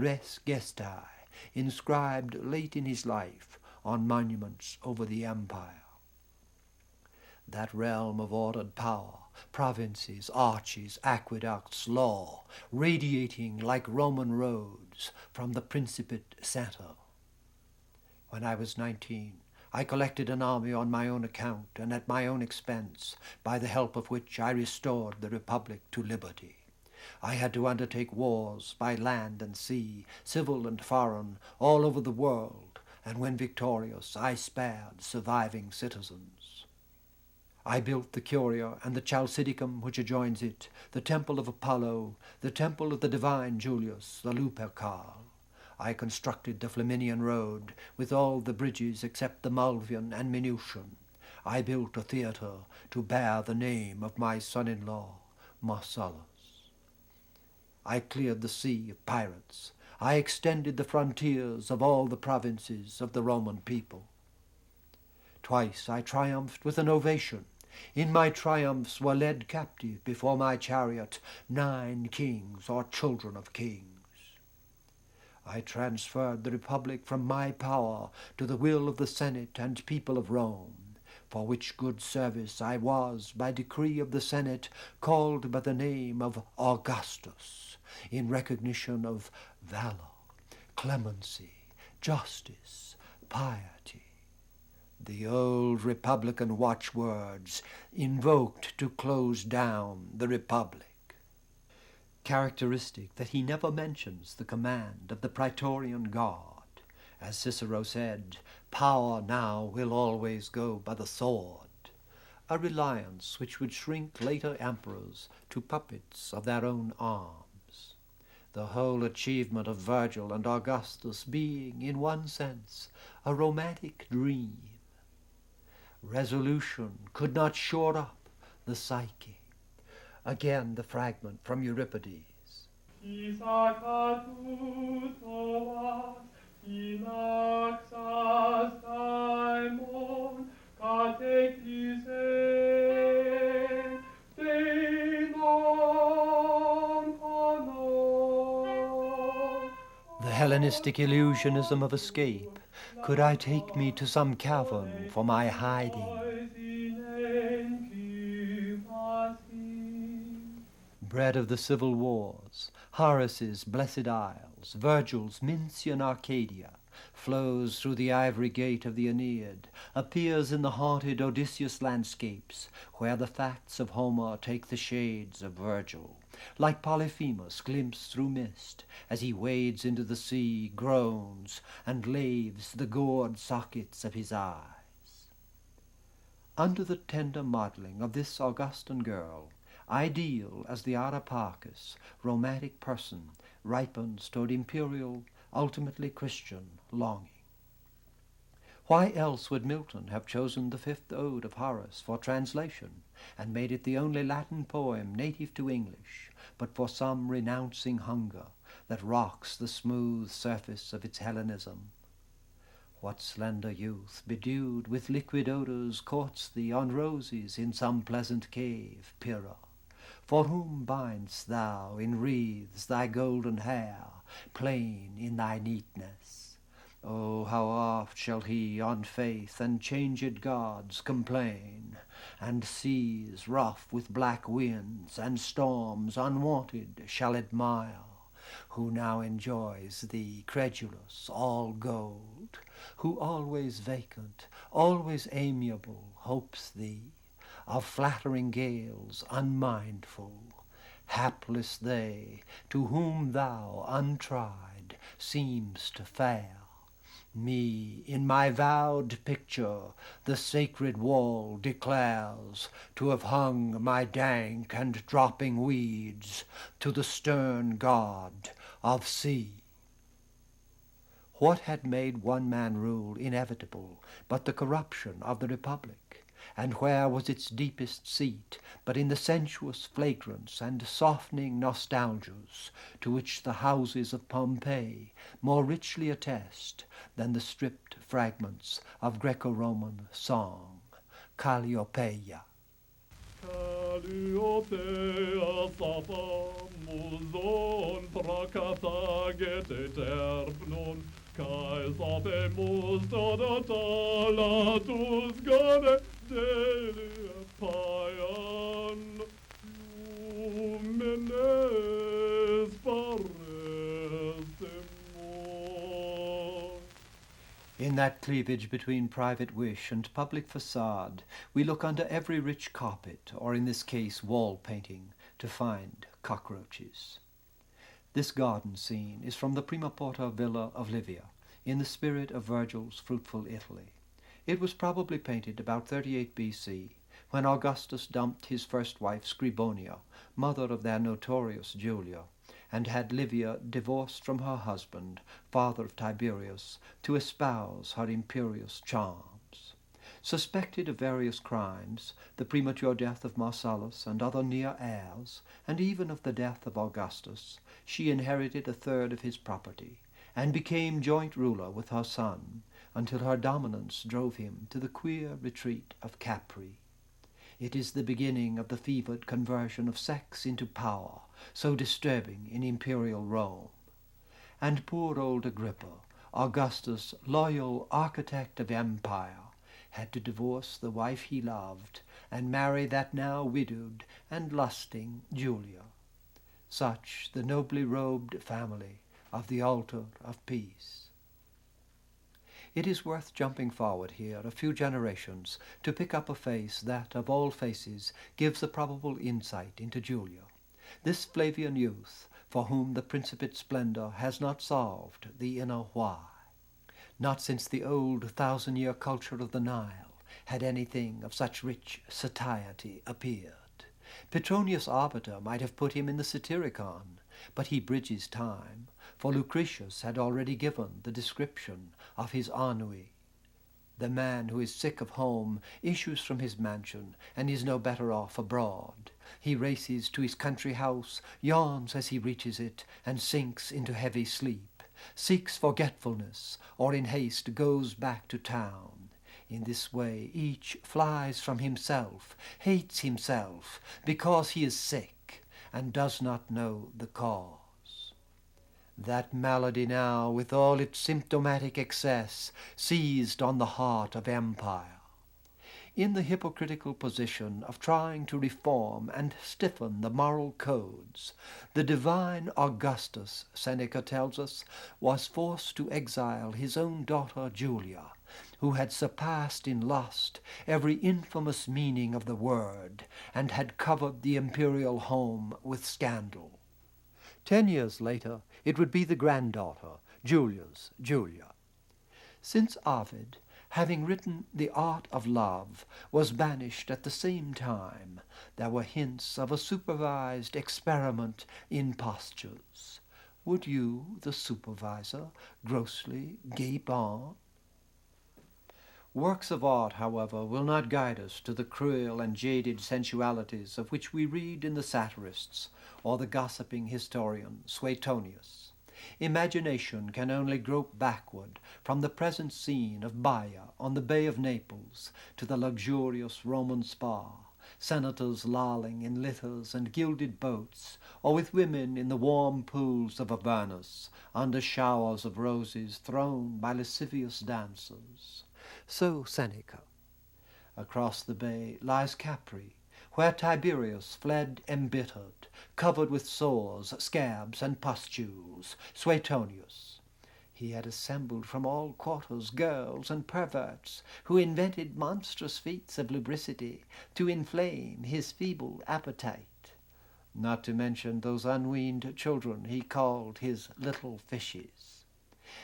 res gestae, inscribed late in his life on monuments over the empire. That realm of ordered power, provinces, arches, aqueducts, law, radiating like Roman roads from the Principate centre. When I was 19, I collected an army on my own account and at my own expense, by the help of which I restored the Republic to liberty. I had to undertake wars by land and sea, civil and foreign, all over the world, and when victorious, I spared surviving citizens. I built the Curia and the Chalcidicum which adjoins it, the Temple of Apollo, the Temple of the Divine Julius, the Lupercal. I constructed the Flaminian Road, with all the bridges except the Mulvian and Minucian. I built a theatre to bear the name of my son-in-law, Marcellus. I cleared the sea of pirates. I extended the frontiers of all the provinces of the Roman people. Twice I triumphed with an ovation. In my triumphs were led captive before my chariot 9 kings or children of kings. I transferred the Republic from my power to the will of the Senate and people of Rome, for which good service I was, by decree of the Senate, called by the name of Augustus, in recognition of valor, clemency, justice, piety. The old Republican watchwords invoked to close down the Republic. Characteristic that he never mentions the command of the Praetorian Guard. As Cicero said, power now will always go by the sword, a reliance which would shrink later emperors to puppets of their own arms. The whole achievement of Virgil and Augustus being, in one sense, a romantic dream. Resolution could not shore up the psyche. Again the fragment from Euripides. The Hellenistic illusionism of escape. Could I take me to some cavern for my hiding? Bred of the civil wars, Horace's Blessed Isles, Virgil's Mincian Arcadia, flows through the ivory gate of the Aeneid, appears in the haunted Odysseus landscapes, where the facts of Homer take the shades of Virgil, like Polyphemus glimpsed through mist, as he wades into the sea, groans, and laves the gored sockets of his eyes. Under the tender modelling of this Augustan girl, ideal as the Areopagus, romantic person, ripens toward imperial, ultimately Christian longing. Why else would Milton have chosen the 5th Ode of Horace for translation, and made it the only Latin poem native to English, but for some renouncing hunger that rocks the smooth surface of its Hellenism? What slender youth, bedewed with liquid odors, courts thee on roses in some pleasant cave, Pyrrha? For whom bind'st thou in wreaths thy golden hair, plain in thy neatness? Oh, how oft shall he on faith and changed gods complain, and seas rough with black winds and storms unwonted shall admire, who now enjoys thee credulous, all gold, who always vacant, always amiable, hopes thee, of flattering gales unmindful, hapless they to whom thou untried seem'st fair. Me in my vowed picture the sacred wall declares to have hung my dank and dropping weeds to the stern god of sea. What had made one man rule inevitable but the corruption of the Republic? And where was its deepest seat but in the sensuous flagrance and softening nostalgias to which the houses of Pompeii more richly attest than the stripped fragments of Greco-Roman song, Calliopeia? Aliotea sapamuzon prakataget eterpnon, kai sapemus todotalatus gane delia paian, lumenes parestemor. In that cleavage between private wish and public facade, we look under every rich carpet, or in this case wall painting, to find cockroaches. This garden scene is from the Prima Porta villa of Livia, in the spirit of Virgil's fruitful Italy. It was probably painted about 38 BC, when Augustus dumped his first wife Scribonia, mother of their notorious Julia, and had Livia divorced from her husband, father of Tiberius, to espouse her imperious charms. Suspected of various crimes, the premature death of Marcellus and other near heirs, and even of the death of Augustus, she inherited a third of his property, and became joint ruler with her son, until her dominance drove him to the queer retreat of Capri. It is the beginning of the fevered conversion of sex into power, so disturbing in imperial Rome. And poor old Agrippa, Augustus' loyal architect of empire, had to divorce the wife he loved and marry that now widowed and lusting Julia. Such the nobly robed family of the altar of peace. It is worth jumping forward here a few generations to pick up a face that, of all faces, gives a probable insight into Julia, this Flavian youth for whom the Principate splendor has not solved the inner why. Not since the old 1,000-year culture of the Nile had anything of such rich satiety appeared. Petronius Arbiter might have put him in the Satyricon, but he bridges time, for Lucretius had already given the description of his ennui. The man who is sick of home issues from his mansion and is no better off abroad. He races to his country house, yawns as he reaches it, and sinks into heavy sleep, seeks forgetfulness, or in haste goes back to town. In this way each flies from himself, hates himself, because he is sick, and does not know the cause. That malady now, with all its symptomatic excess, seized on the heart of empire. In the hypocritical position of trying to reform and stiffen the moral codes, the divine Augustus, Seneca tells us, was forced to exile his own daughter Julia, who had surpassed in lust every infamous meaning of the word, and had covered the imperial home with scandal. 10 years later, it would be the granddaughter, Julia's Julia. Since Ovid, having written The Art of Love, was banished at the same time, there were hints of a supervised experiment in postures. Would you, the supervisor, grossly gape on? Works of art, however, will not guide us to the cruel and jaded sensualities of which we read in the satirists or the gossiping historian Suetonius. Imagination can only grope backward from the present scene of Baia on the Bay of Naples to the luxurious Roman spa, senators lolling in litters and gilded boats, or with women in the warm pools of Avernus, under showers of roses thrown by lascivious dancers. So Seneca. Across the bay lies Capri, where Tiberius fled embittered, covered with sores, scabs, and pustules, Suetonius. He had assembled from all quarters girls and perverts who invented monstrous feats of lubricity to inflame his feeble appetite, not to mention those unweaned children he called his little fishes.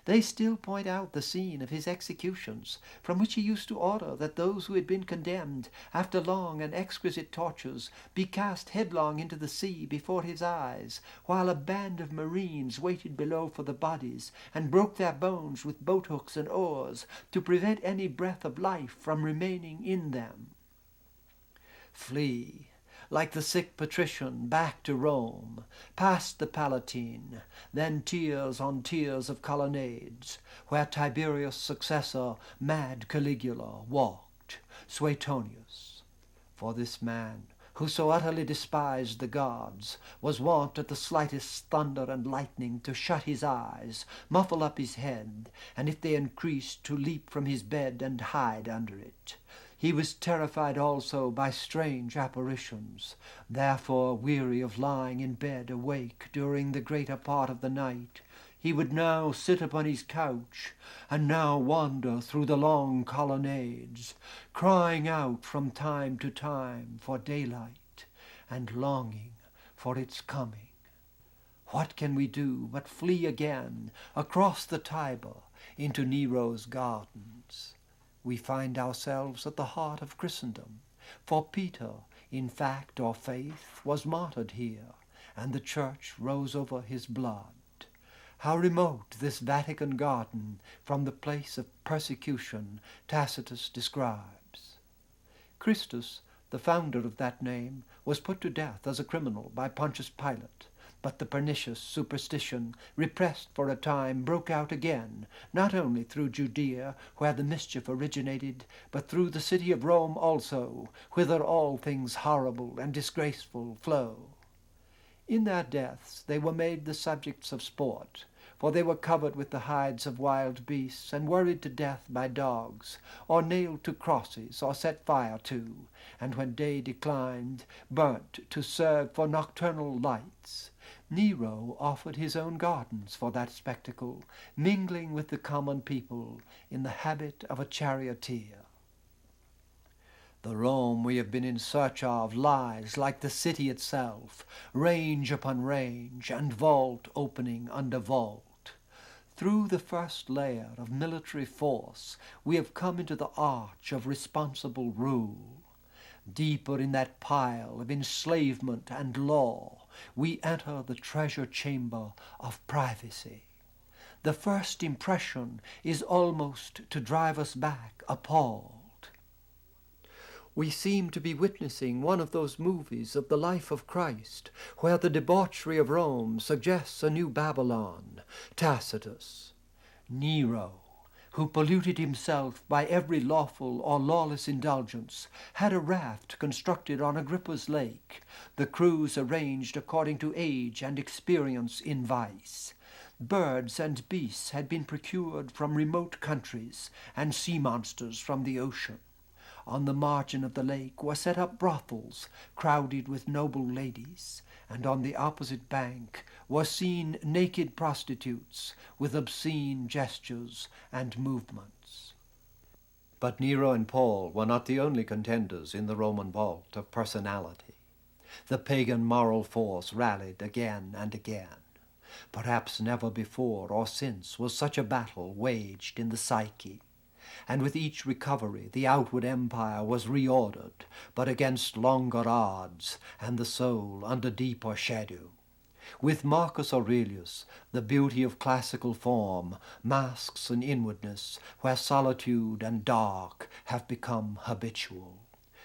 They still point out the scene of his executions, from which he used to order that those who had been condemned, after long and exquisite tortures, be cast headlong into the sea before his eyes, while a band of marines waited below for the bodies, and broke their bones with boat-hooks and oars, to prevent any breath of life from remaining in them. Flee, like the sick patrician, back to Rome, past the Palatine, then tiers on tiers of colonnades, where Tiberius' successor, mad Caligula, walked, Suetonius. For this man, who so utterly despised the gods, was wont at the slightest thunder and lightning to shut his eyes, muffle up his head, and if they increased, to leap from his bed and hide under it. He was terrified also by strange apparitions. Therefore, weary of lying in bed awake during the greater part of the night, he would now sit upon his couch, and now wander through the long colonnades, crying out from time to time for daylight, and longing for its coming. What can we do but flee again across the Tiber into Nero's gardens? We find ourselves at the heart of Christendom, for Peter, in fact or faith, was martyred here, and the Church rose over his blood. How remote this Vatican garden from the place of persecution Tacitus describes. Christus, the founder of that name, was put to death as a criminal by Pontius Pilate, but the pernicious superstition, repressed for a time, broke out again, not only through Judea, where the mischief originated, but through the city of Rome also, whither all things horrible and disgraceful flow. In their deaths they were made the subjects of sport, for they were covered with the hides of wild beasts, and worried to death by dogs, or nailed to crosses, or set fire to, and when day declined, burnt to serve for nocturnal lights. Nero offered his own gardens for that spectacle, mingling with the common people in the habit of a charioteer. The Rome we have been in search of lies like the city itself, range upon range, and vault opening under vault. Through the first layer of military force, we have come into the arch of responsible rule. Deeper in that pile of enslavement and law, we enter the treasure chamber of privacy. The first impression is almost to drive us back appalled. We seem to be witnessing one of those movies of the life of Christ, where the debauchery of Rome suggests a new Babylon. Tacitus, Nero, who polluted himself by every lawful or lawless indulgence, had a raft constructed on Agrippa's lake, the crews arranged according to age and experience in vice. Birds and beasts had been procured from remote countries, and sea monsters from the ocean. On the margin of the lake were set up brothels, crowded with noble ladies, and on the opposite bank were seen naked prostitutes with obscene gestures and movements. But Nero and Paul were not the only contenders in the Roman vault of personality. The pagan moral force rallied again and again. Perhaps never before or since was such a battle waged in the psyche. And with each recovery the outward empire was reordered, but against longer odds, and the soul under deeper shadow. With Marcus Aurelius, the beauty of classical form masks an inwardness where solitude and dark have become habitual.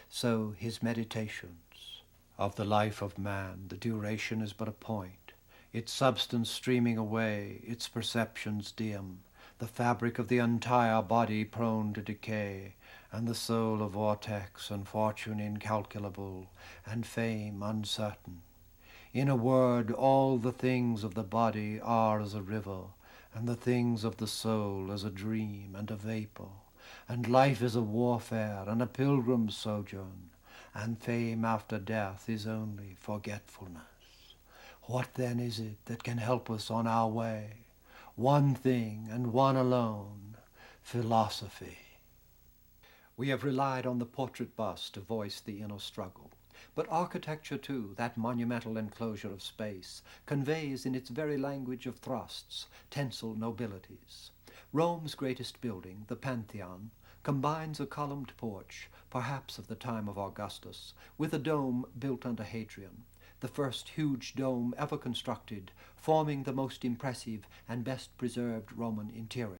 So his meditations. Of the life of man, the duration is but a point, its substance streaming away, its perceptions dim, the fabric of the entire body prone to decay, and the soul a vortex, and fortune incalculable, and fame uncertain. In a word, all the things of the body are as a river, and the things of the soul as a dream and a vapor, and life is a warfare and a pilgrim's sojourn, and fame after death is only forgetfulness. What then is it that can help us on our way? One thing, and one alone, philosophy. We have relied on the portrait bust to voice the inner struggle. But architecture, too, that monumental enclosure of space, conveys in its very language of thrusts tensile nobilities. Rome's greatest building, the Pantheon, combines a columned porch, perhaps of the time of Augustus, with a dome built under Hadrian, the first huge dome ever constructed, forming the most impressive and best preserved Roman interior.